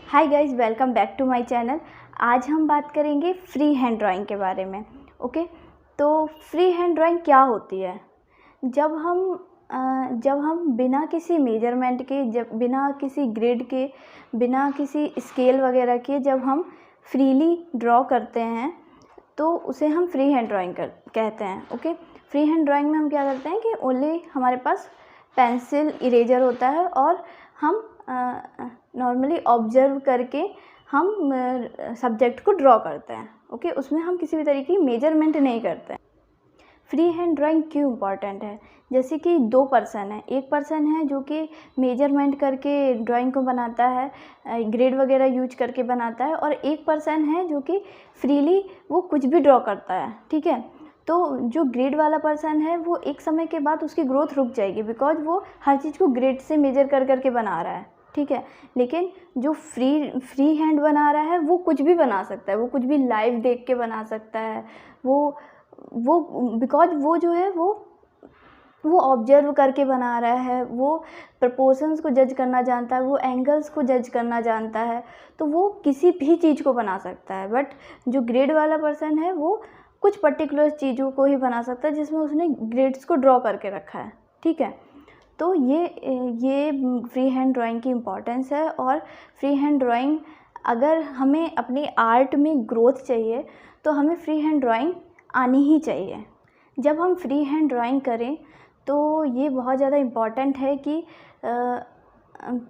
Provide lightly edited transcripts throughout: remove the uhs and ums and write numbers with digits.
Hi guys, welcome back to my channel. आज हम बात करेंगे फ्री हैंड ड्राइंग के बारे में। ओके, तो फ्री हैंड ड्राइंग क्या होती है? जब हम बिना किसी मेजरमेंट के, जब बिना किसी ग्रिड के, बिना किसी स्केल वगैरह के जब हम फ्रीली ड्रॉ करते हैं तो उसे हम फ्री हैंड ड्राइंग कहते हैं। ओके, फ्री हैंड ड्राइंग में हम क्या करते हैं कि ओनली हमारे पास पेंसिल इरेजर होता है और हम नॉर्मली ऑब्जर्व करके हम सब्जेक्ट को ड्रॉ करते हैं। ओके, उसमें हम किसी भी तरीके की मेजरमेंट नहीं करते हैं। फ्री हैंड ड्राइंग क्यों इम्पॉर्टेंट है? जैसे कि दो पर्सन है, एक पर्सन है जो कि मेजरमेंट करके ड्राइंग को बनाता है, ग्रेड वगैरह यूज करके बनाता है, और एक पर्सन है जो कि फ्रीली वो कुछ भी ड्रॉ करता है। ठीक है, तो जो ग्रेड वाला पर्सन है वो एक समय के बाद उसकी ग्रोथ रुक जाएगी, बिकॉज वो हर चीज़ को ग्रेड से मेजर कर करके बना रहा है। ठीक है, लेकिन जो फ्री हैंड बना रहा है वो कुछ भी बना सकता है, वो कुछ भी लाइव देख के बना सकता है। वो बिकॉज वो जो है वो ऑब्जर्व करके बना रहा है, वो प्रपोर्शंस को जज करना जानता है, वो एंगल्स को जज करना जानता है, तो वो किसी भी चीज़ को बना सकता है। बट जो ग्रेड वाला पर्सन है वो कुछ पर्टिकुलर चीज़ों को ही बना सकता है जिसमें उसने ग्रेड्स को ड्रॉ करके रखा है। ठीक है, तो ये फ्री हैंड ड्राइंग की इम्पॉर्टेंस है। और फ्री हैंड ड्राइंग, अगर हमें अपनी आर्ट में ग्रोथ चाहिए तो हमें फ्री हैंड ड्राइंग आनी ही चाहिए। जब हम फ्री हैंड ड्राइंग करें तो ये बहुत ज़्यादा इम्पॉर्टेंट है कि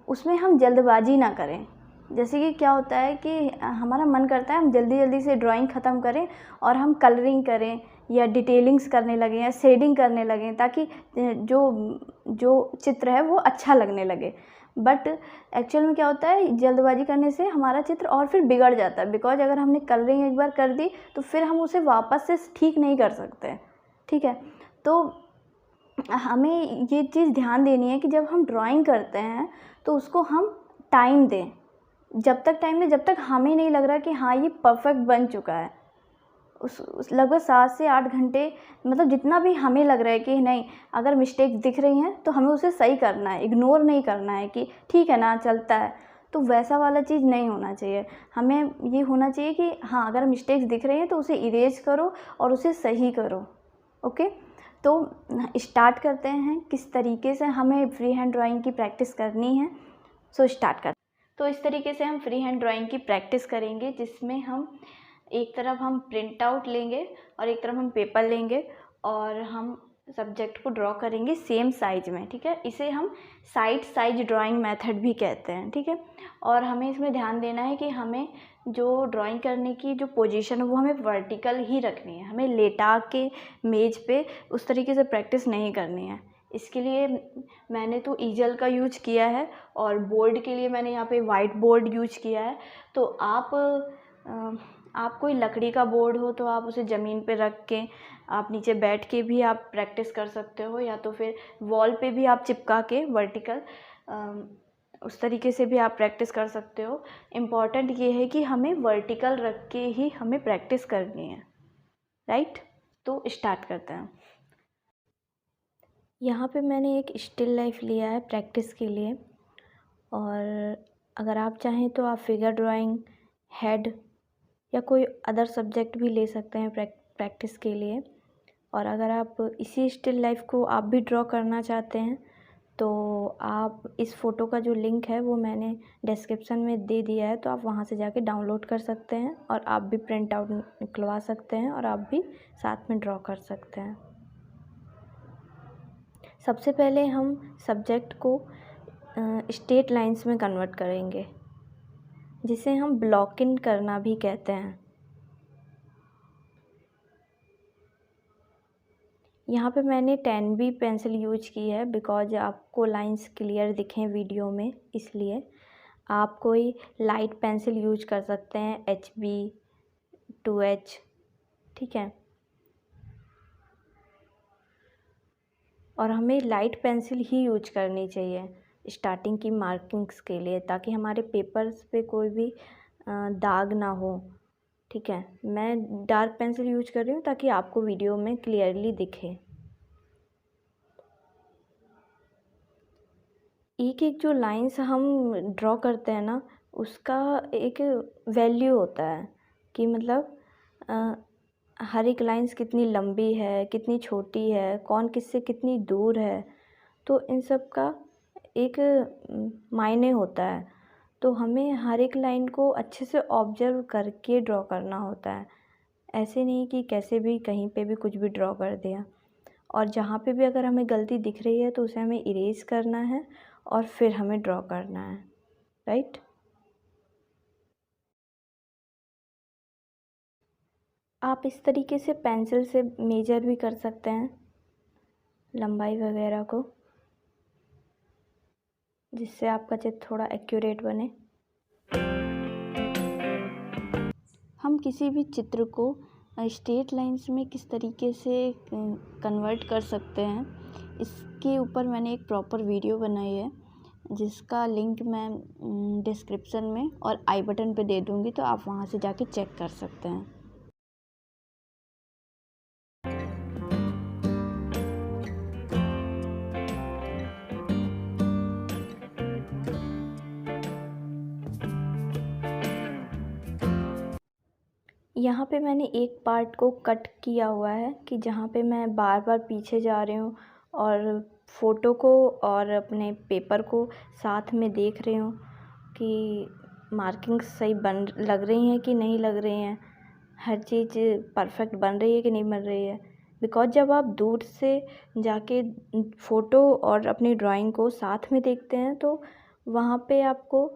उसमें हम जल्दबाजी ना करें। जैसे कि क्या होता है कि हमारा मन करता है हम जल्दी जल्दी से ड्राइंग ख़त्म करें और हम कलरिंग करें या डिटेलिंग्स करने लगें या शेडिंग करने लगें, ताकि जो चित्र है वो अच्छा लगने लगे। बट एक्चुअल में क्या होता है, जल्दबाजी करने से हमारा चित्र और फिर बिगड़ जाता है, बिकॉज अगर हमने कलरिंग एक बार कर दी तो फिर हम उसे वापस से ठीक नहीं कर सकते। ठीक है, तो हमें ये चीज़ ध्यान देनी है कि जब हम ड्राइंग करते हैं तो उसको हम टाइम दें। जब तक टाइम दें जब तक हमें नहीं लग रहा कि हाँ ये परफेक्ट बन चुका है। उस लगभग 7 से 8 घंटे, मतलब जितना भी हमें लग रहा है कि नहीं, अगर मिस्टेक्स दिख रही हैं तो हमें उसे सही करना है, इग्नोर नहीं करना है कि ठीक है ना, चलता है। तो वैसा वाला चीज़ नहीं होना चाहिए। हमें ये होना चाहिए कि हाँ, अगर मिस्टेक्स दिख रही हैं तो उसे इरेज करो और उसे सही करो। ओके, तो स्टार्ट करते हैं किस तरीके से हमें फ्री हैंड ड्राइंग की प्रैक्टिस करनी है। स्टार्ट करते हैं। तो इस तरीके से हम फ्री हैंड ड्राइंग की प्रैक्टिस करेंगे, जिसमें हम एक तरफ हम प्रिंट आउट लेंगे और एक तरफ हम पेपर लेंगे और हम सब्जेक्ट को ड्रॉ करेंगे सेम साइज में। ठीक है, इसे हम साइड साइज ड्राइंग मेथड भी कहते हैं। ठीक है, और हमें इसमें ध्यान देना है कि हमें जो ड्राइंग करने की जो पोजीशन है वो हमें वर्टिकल ही रखनी है, हमें लेटा के मेज पे उस तरीके से प्रैक्टिस नहीं करनी है। इसके लिए मैंने तो ईजल का यूज किया है और बोर्ड के लिए मैंने यहाँ पे वाइट बोर्ड यूज किया है। तो आप कोई लकड़ी का बोर्ड हो तो आप उसे ज़मीन पे रख के, आप नीचे बैठ के भी आप प्रैक्टिस कर सकते हो, या तो फिर वॉल पे भी आप चिपका के वर्टिकल उस तरीके से भी आप प्रैक्टिस कर सकते हो। इम्पॉर्टेंट ये है कि हमें वर्टिकल रख के ही हमें प्रैक्टिस करनी है। राइट, तो स्टार्ट करते हैं। यहाँ पे मैंने एक स्टिल लाइफ लिया है प्रैक्टिस के लिए, और अगर आप चाहें तो आप फिगर ड्राइंग, हेड या कोई अदर सब्जेक्ट भी ले सकते हैं प्रैक्टिस के लिए। और अगर आप इसी स्टिल लाइफ को आप भी ड्रॉ करना चाहते हैं तो आप इस फ़ोटो का जो लिंक है वो मैंने डिस्क्रिप्शन में दे दिया है, तो आप वहाँ से जाके डाउनलोड कर सकते हैं और आप भी प्रिंट आउट निकलवा सकते हैं और आप भी साथ में ड्रॉ कर सकते हैं। सबसे पहले हम सब्जेक्ट को स्ट्रेट लाइंस में कन्वर्ट करेंगे, जिसे हम ब्लॉकिंग करना भी कहते हैं। यहाँ पे मैंने 10B पेंसिल यूज की है, बिकॉज आपको लाइंस क्लियर दिखें वीडियो में, इसलिए आप कोई लाइट पेंसिल यूज कर सकते हैं, HB 2H। ठीक है, और हमें लाइट पेंसिल ही यूज करनी चाहिए स्टार्टिंग की मार्किंग्स के लिए, ताकि हमारे पेपर्स पे कोई भी दाग ना हो। ठीक है, मैं डार्क पेंसिल यूज कर रही हूँ ताकि आपको वीडियो में क्लियरली दिखे। एक एक जो लाइंस हम ड्रॉ करते हैं ना, उसका एक वैल्यू होता है कि मतलब हर एक लाइन्स कितनी लंबी है, कितनी छोटी है, कौन किससे कितनी दूर है, तो इन सब का एक मायने होता है। तो हमें हर एक लाइन को अच्छे से ऑब्जर्व करके ड्रॉ करना होता है, ऐसे नहीं कि कैसे भी कहीं पे भी कुछ भी ड्रॉ कर दिया। और जहाँ पे भी अगर हमें गलती दिख रही है तो उसे हमें इरेज़ करना है और फिर हमें ड्रॉ करना है, राइट। आप इस तरीके से पेंसिल से मेजर भी कर सकते हैं लंबाई वगैरह को, जिससे आपका चित्र थोड़ा एक्यूरेट बने। हम किसी भी चित्र को स्ट्रेट लाइंस में किस तरीके से कन्वर्ट कर सकते हैं, इसके ऊपर मैंने एक प्रॉपर वीडियो बनाई है, जिसका लिंक मैं डिस्क्रिप्शन में और आई बटन पे दे दूँगी, तो आप वहाँ से जाके चेक कर सकते हैं। यहाँ पे मैंने एक पार्ट को कट किया हुआ है कि जहाँ पे मैं बार बार पीछे जा रही हूँ और फ़ोटो को और अपने पेपर को साथ में देख रही हूँ कि मार्किंग्स सही लग रही हैं कि नहीं लग रही हैं, हर चीज़ परफेक्ट बन रही है कि नहीं बन रही है। बिकॉज़ जब आप दूर से जाके फ़ोटो और अपनी ड्राइंग को साथ में देखते हैं तो वहाँ पे आपको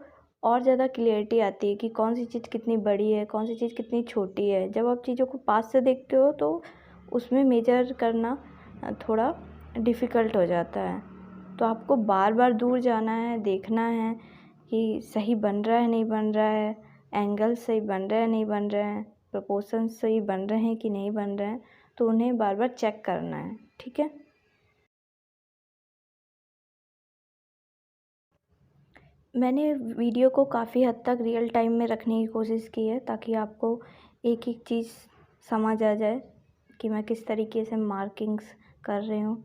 और ज़्यादा क्लियरिटी आती है कि कौन सी चीज़ कितनी बड़ी है, कौन सी चीज़ कितनी छोटी है। जब आप चीज़ों को पास से देखते हो तो उसमें मेजर करना थोड़ा डिफ़िकल्ट हो जाता है। तो आपको बार बार दूर जाना है, देखना है कि सही बन रहा है नहीं बन रहा है, एंगल सही बन रहा है नहीं बन रहा है, प्रोपोर्शंस सही बन रहे हैं कि नहीं बन रहे हैं, तो उन्हें बार बार चेक करना है, ठीक है। मैंने वीडियो को काफ़ी हद तक रियल टाइम में रखने की कोशिश की है, ताकि आपको एक एक चीज़ समझ आ जाए कि मैं किस तरीके से मार्किंग्स कर रही हूँ।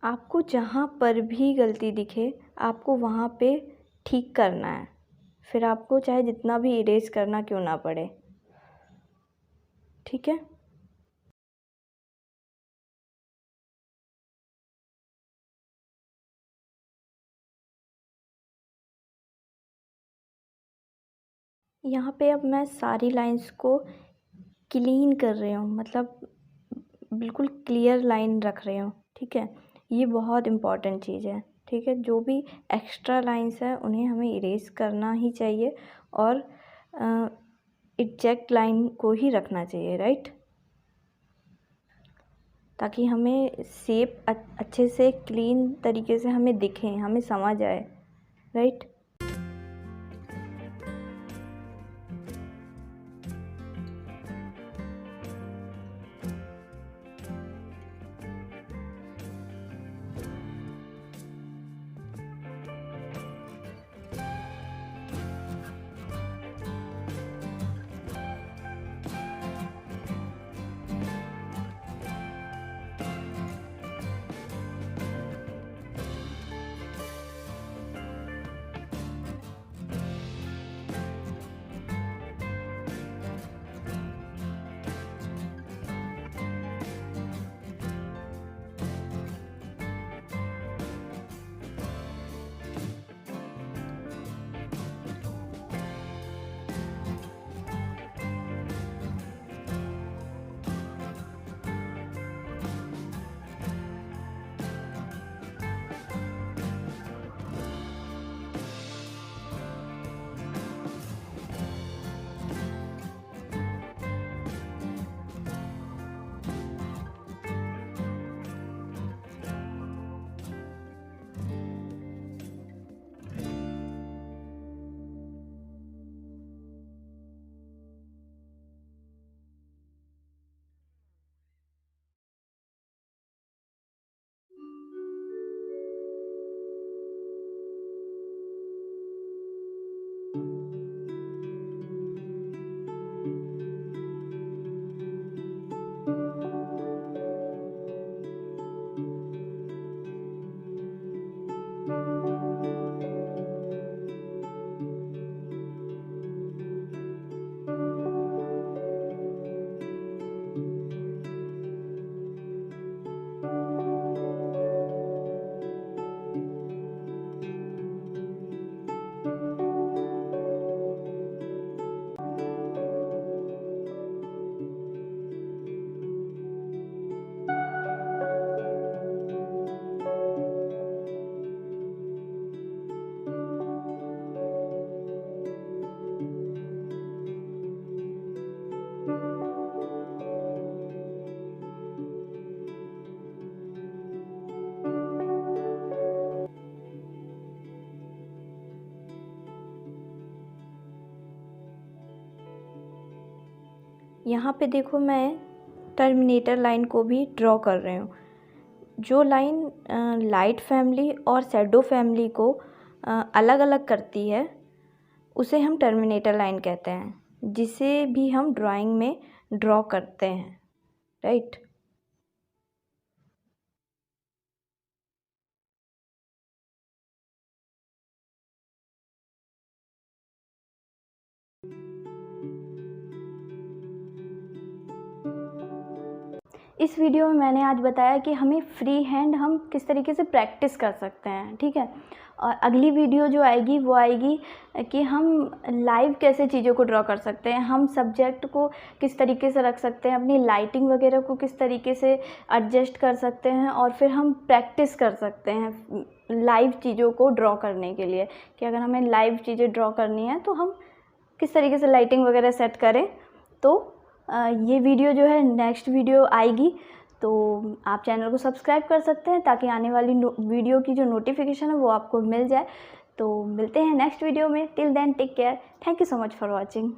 आपको जहाँ पर भी गलती दिखे आपको वहाँ पे ठीक करना है, फिर आपको चाहे जितना भी इरेज करना क्यों ना पड़े। ठीक है। यहाँ पे अब मैं सारी लाइंस को क्लीन कर रही हूँ, मतलब बिल्कुल क्लियर लाइन रख रही हूँ। ठीक है, ये बहुत इम्पॉर्टेंट चीज़ है। ठीक है, जो भी एक्स्ट्रा लाइंस है उन्हें हमें इरेज करना ही चाहिए और एग्जैक्ट लाइन को ही रखना चाहिए, राइट, ताकि हमें शेप अच्छे से क्लीन तरीके से हमें दिखे, हमें समझ आए, राइट। यहाँ पे देखो मैं टर्मिनेटर लाइन को भी ड्रॉ कर रही हूँ। जो लाइन लाइट फैमिली और शैडो फैमिली को अलग अलग करती है उसे हम टर्मिनेटर लाइन कहते हैं, जिसे भी हम ड्राइंग में ड्रॉ करते हैं, राइट। इस वीडियो में मैंने आज बताया कि हमें फ्री हैंड हम किस तरीके से प्रैक्टिस कर सकते हैं। ठीक है, और अगली वीडियो जो आएगी वो आएगी कि हम लाइव कैसे चीज़ों को ड्रॉ कर सकते हैं, हम सब्जेक्ट को किस तरीके से रख सकते हैं, अपनी लाइटिंग वगैरह को किस तरीके से एडजस्ट कर सकते हैं, और फिर हम प्रैक्टिस कर सकते हैं लाइव चीज़ों को ड्रॉ करने के लिए, कि अगर हमें लाइव चीज़ें ड्रॉ करनी है तो हम किस तरीके से लाइटिंग वगैरह सेट करें। तो ये वीडियो जो है नेक्स्ट वीडियो आएगी, तो आप चैनल को सब्सक्राइब कर सकते हैं ताकि आने वाली वीडियो की जो नोटिफिकेशन है वो आपको मिल जाए। तो मिलते हैं नेक्स्ट वीडियो में। Till then take care. Thank you so much for watching.